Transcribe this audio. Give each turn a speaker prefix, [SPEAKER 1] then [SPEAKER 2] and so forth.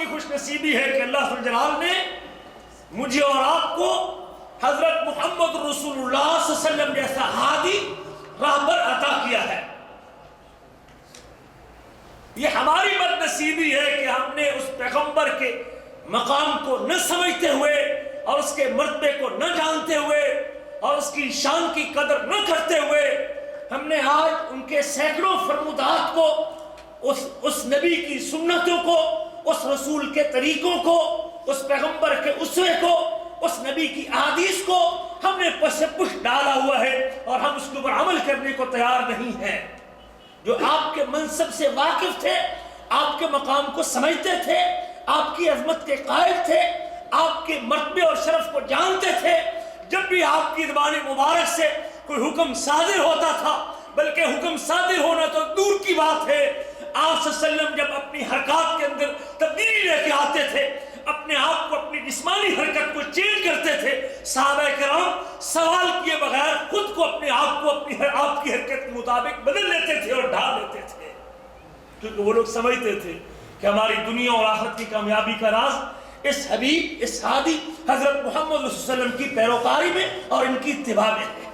[SPEAKER 1] کی خوش نصیبی ہے کہ اللہ جلال نے مجھے اور آپ کو حضرت محمد رسول اللہ صلی اللہ علیہ وسلم جیسا ہادی راہبر عطا کیا ہے۔ یہ ہماری بد نصیبی ہے کہ ہم نے اس پیغمبر کے مقام کو نہ سمجھتے ہوئے اور اس کے مرتبے کو نہ جانتے ہوئے اور اس کی شان کی قدر نہ کرتے ہوئے ہم نے آج ان کے سینکڑوں فرمودات کو، اس نبی کی سنتوں کو، اس رسول کے طریقوں کو، اس پیغمبر کے اسوے کو، اس نبی کی احادیث کو ہم نے پس پش ڈالا ہوا ہے اور ہم اس کے اوپر عمل کرنے کو تیار نہیں ہیں۔ جو آپ کے منصب سے واقف تھے، آپ کے مقام کو سمجھتے تھے، آپ کی عظمت کے قائل تھے، آپ کے مرتبے اور شرف کو جانتے تھے، جب بھی آپ کی زبان مبارک سے کوئی حکم صادر ہوتا تھا، بلکہ حکم صادر ہونا تو دور کی بات ہے، آپ صلی اللہ علیہ وسلم جب اپنی حرکات کے اندر تبدیلی لے کے آتے تھے، اپنے آپ کو، اپنی جسمانی حرکت کو چینج کرتے تھے، صحابہ کرام سوال کیے بغیر خود کو، اپنے آپ کو آپ کی حرکت کے مطابق بدل لیتے تھے اور ڈھال لیتے تھے، کیونکہ وہ لوگ سمجھتے تھے کہ ہماری دنیا اور آخرت کی کامیابی کا راز اس حبیب، اس ہادی حضرت محمد صلی اللہ علیہ وسلم کی پیروکاری میں اور ان کی اتباع میں ہے۔